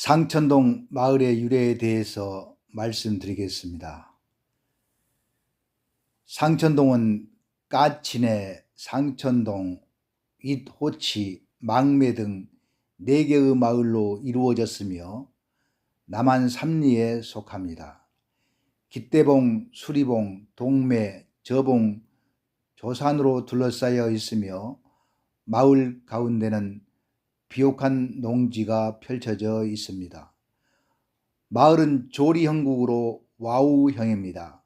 상천동 마을의 유래에 대해서 말씀드리겠습니다. 상천동은 까치내, 상천동, 윗호치, 망매 등 4개의 마을로 이루어졌으며 남한 삼리에 속합니다. 깃대봉, 수리봉, 동매, 저봉, 조산으로 둘러싸여 있으며 마을 가운데는 비옥한 농지가 펼쳐져 있습니다. 마을은 조리형국으로 와우형입니다.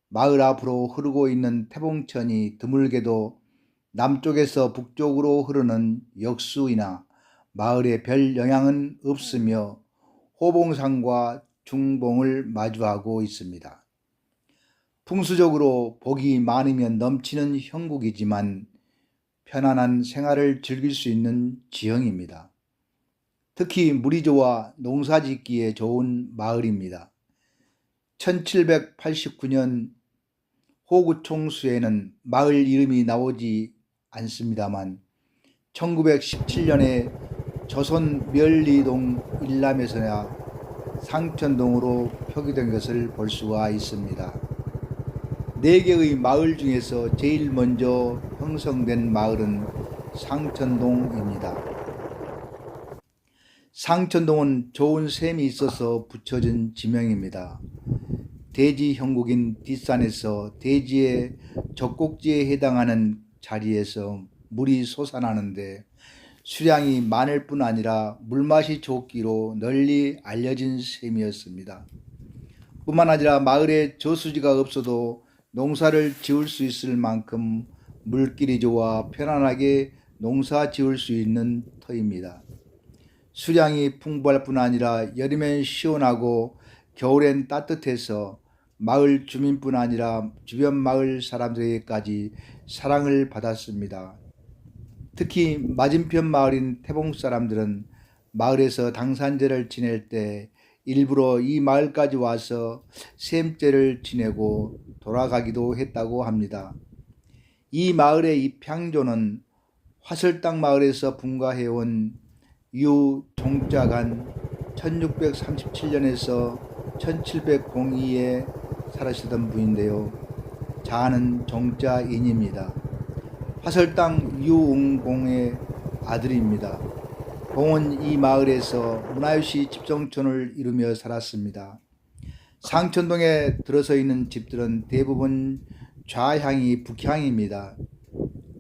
마을 앞으로 흐르고 있는 태봉천이 드물게도 남쪽에서 북쪽으로 흐르는 역수이나 마을에 별 영향은 없으며 호봉산과 중봉을 마주하고 있습니다. 풍수적으로 복이 많으면 넘치는 형국이지만 편안한 생활을 즐길 수 있는 지형입니다. 특히 물이 좋아 농사짓기에 좋은 마을입니다. 1789년 호구총수에는 마을 이름이 나오지 않습니다만 1917년에 조선 멸리동 일남에서야 상천동으로 표기된 것을 볼 수가 있습니다. 4개의 마을 중에서 제일 먼저 형성된 마을은 상천동입니다. 상천동은 좋은 샘이 있어서 붙여진 지명입니다. 대지 형국인 뒷산에서 대지의 젖꼭지에 해당하는 자리에서 물이 솟아나는데 수량이 많을 뿐 아니라 물맛이 좋기로 널리 알려진 샘이었습니다. 뿐만 아니라 마을에 저수지가 없어도 농사를 지을 수 있을 만큼 물길이 좋아 편안하게 농사 지을 수 있는 터입니다. 수량이 풍부할 뿐 아니라 여름엔 시원하고 겨울엔 따뜻해서 마을 주민뿐 아니라 주변 마을 사람들에게까지 사랑을 받았습니다. 특히 맞은편 마을인 태봉 사람들은 마을에서 당산제를 지낼 때 일부러 이 마을까지 와서 샘제를 지내고 돌아가기도 했다고 합니다. 이 마을의 입향조는 화설당 마을에서 분가해온 유종자간 1637년에서 1702에 살아시던 분인데요. 자는 종자인입니다. 화설당 유웅공의 아들입니다. 공은 이 마을에서 문화유시 집성촌을 이루며 살았습니다. 상천동에 들어서 있는 집들은 대부분 좌향이 북향입니다.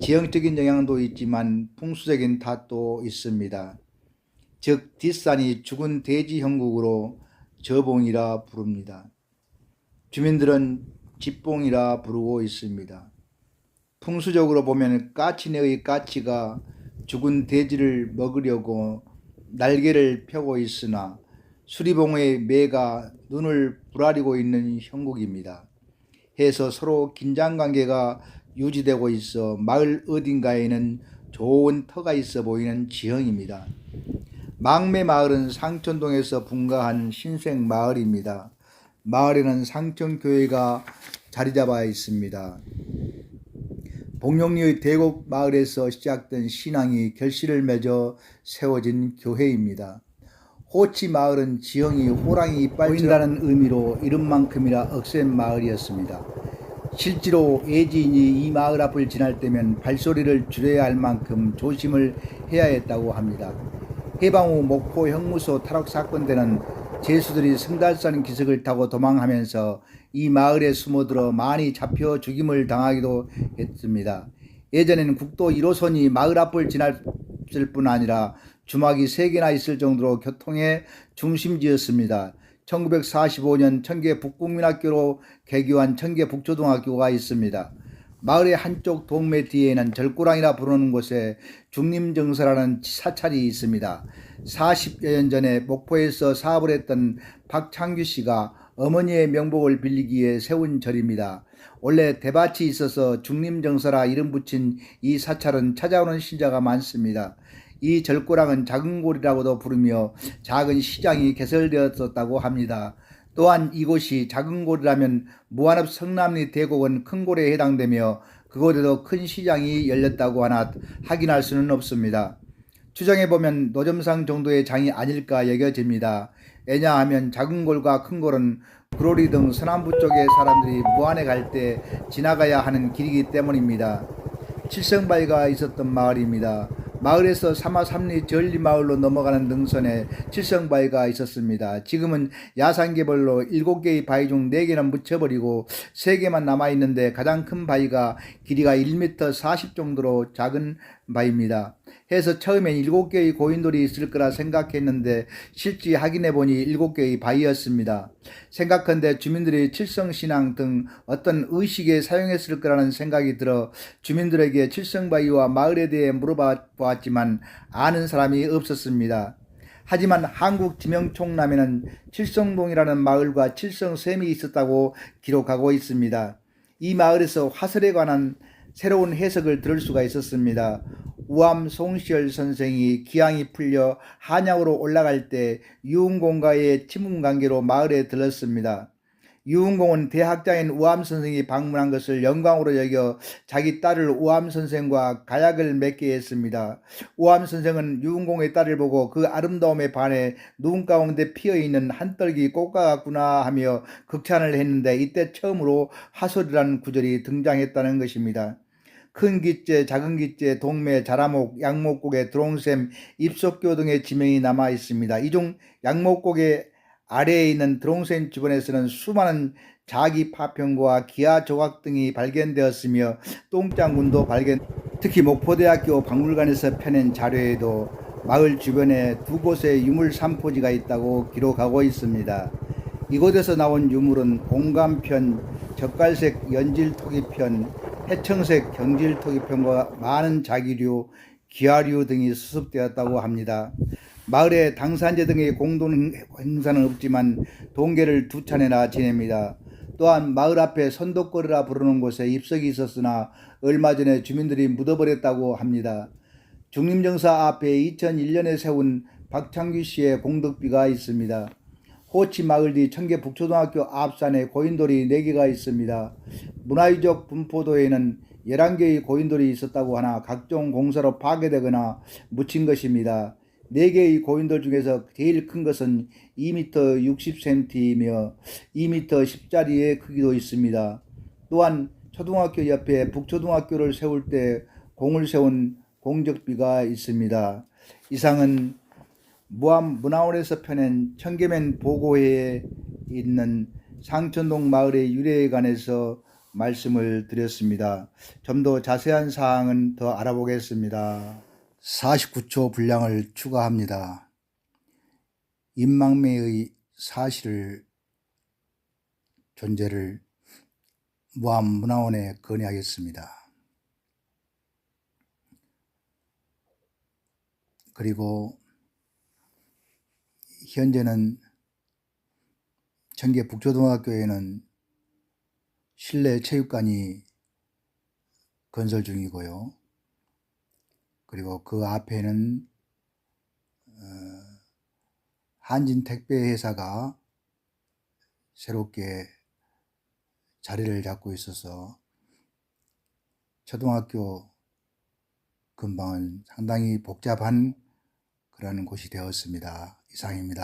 지형적인 영향도 있지만 풍수적인 탓도 있습니다. 즉 뒷산이 죽은 대지 형국으로 저봉이라 부릅니다. 주민들은 집봉이라 부르고 있습니다. 풍수적으로 보면 까치내의 까치가 죽은 돼지를 먹으려고 날개를 펴고 있으나 수리봉의 매가 눈을 부라리고 있는 형국입니다. 해서 서로 긴장관계가 유지되고 있어 마을 어딘가에는 좋은 터가 있어 보이는 지형입니다. 망매 마을은 상천동에서 분가한 신생 마을입니다. 마을에는 상천교회가 자리 잡아 있습니다. 복룡리의 대곡 마을에서 시작된 신앙이 결실을 맺어 세워진 교회입니다. 호치 마을은 지형이 호랑이 이빨 보인다는 의미로 이름만큼이나 억센 마을이었습니다. 실제로 예지인이 이 마을 앞을 지날 때면 발소리를 줄여야 할 만큼 조심을 해야 했다고 합니다. 해방 후 목포 형무소 탈옥 사건 때는 죄수들이 승달산 기슭을 타고 도망하면서 이 마을에 숨어들어 많이 잡혀 죽임을 당하기도 했습니다. 예전에는 국도 1호선이 마을 앞을 지났을 뿐 아니라 주막이 3개나 있을 정도로 교통의 중심지였습니다. 1945년 청계 북국민학교로 개교한 청계 북초등학교가 있습니다. 마을의 한쪽 동매 뒤에는 절고랑이라 부르는 곳에 중림정사라는 사찰이 있습니다. 40여 년 전에 목포에서 사업을 했던 박창규 씨가 어머니의 명복을 빌리기 위해 세운 절입니다. 원래 대밭이 있어서 중림정사라 이름 붙인 이 사찰은 찾아오는 신자가 많습니다. 이 절고랑은 작은 골이라고도 부르며 작은 시장이 개설되었었다고 합니다. 또한 이곳이 작은 골이라면 무한읍 성남리 대곡은 큰 골에 해당되며 그곳에도 큰 시장이 열렸다고 하나 확인할 수는 없습니다. 추정해보면 노점상 정도의 장이 아닐까 여겨집니다. 왜냐하면 작은 골과 큰 골은 구로리 등 서남부 쪽의 사람들이 무안에 갈 때 지나가야 하는 길이기 때문입니다. 칠성바위가 있었던 마을입니다. 마을에서 사마삼리 전리마을로 넘어가는 능선에 칠성바위가 있었습니다. 지금은 야산개벌로 7개의 바위 중 4개는 묻혀버리고 3개만 남아있는데 가장 큰 바위가 길이가 1m 40 정도로 작은 바위입니다. 해서 처음엔 7개의 고인돌이 있을 거라 생각했는데 실제 확인해보니 7개의 바위였습니다. 생각한데 주민들이 칠성신앙 등 어떤 의식에 사용했을 거라는 생각이 들어 주민들에게 칠성바위와 마을에 대해 물어봐 보았지만 아는 사람이 없었습니다. 하지만 한국지명총람에는 칠성동이라는 마을과 칠성샘이 있었다고 기록하고 있습니다. 이 마을에서 화설에 관한 새로운 해석을 들을 수가 있었습니다. 우암 송시열 선생이 기항이 풀려 한양으로 올라갈 때 유흥공과의 친분관계로 마을에 들렀습니다. 유흥공은 대학자인 우암 선생이 방문한 것을 영광으로 여겨 자기 딸을 우암 선생과 가약을 맺게 했습니다. 우암 선생은 유흥공의 딸을 보고 그 아름다움에 반해 눈 가운데 피어있는 한떨기 꽃과 같구나 하며 극찬을 했는데 이때 처음으로 화설이라는 구절이 등장했다는 것입니다. 큰 기째, 작은 기째, 동매, 자라목, 양목곡에 드롱샘, 입석교 등의 지명이 남아 있습니다. 이 중 양목곡의 아래에 있는 드롱샘 주변에서는 수많은 자기 파편과 기하 조각 등이 발견되었으며 똥장군도 특히 목포대학교 박물관에서 펴낸 자료에도 마을 주변에 2곳의 유물 산포지가 있다고 기록하고 있습니다. 이곳에서 나온 유물은 옹감편, 젓갈색 연질토기편, 해청색 경질토기편과 많은 자기류, 기하류 등이 수습되었다고 합니다. 마을에 당산제 등의 공동 행사는 없지만 동계를 2차례나 지냅니다. 또한 마을 앞에 선덕거리라 부르는 곳에 입석이 있었으나 얼마 전에 주민들이 묻어버렸다고 합니다. 중림정사 앞에 2001년에 세운 박창규 씨의 공덕비가 있습니다. 호치 마을 뒤 청계 북초등학교 앞산에 고인돌이 4개가 있습니다. 문화유적 분포도에는 11개의 고인돌이 있었다고 하나 각종 공사로 파괴되거나 묻힌 것입니다. 4개의 고인돌 중에서 제일 큰 것은 2m 60cm이며 2m 10짜리의 크기도 있습니다. 또한 초등학교 옆에 북초등학교를 세울 때 공을 세운 공적비가 있습니다. 이상은 무암 문화원에서 펴낸 청계면 보고회에 있는 상천동 마을의 유래에 관해서 말씀을 드렸습니다. 좀 더 자세한 사항은 더 알아보겠습니다. 49초 분량을 추가합니다. 임망매의 사실을 존재를 무암 문화원에 건의하겠습니다. 그리고 현재는 청계 북초등학교에는 실내 체육관이 건설 중이고요. 그리고 그 앞에는 한진택배회사가 새롭게 자리를 잡고 있어서 초등학교 근방은 상당히 복잡한 그런 곳이 되었습니다. 이상입니다.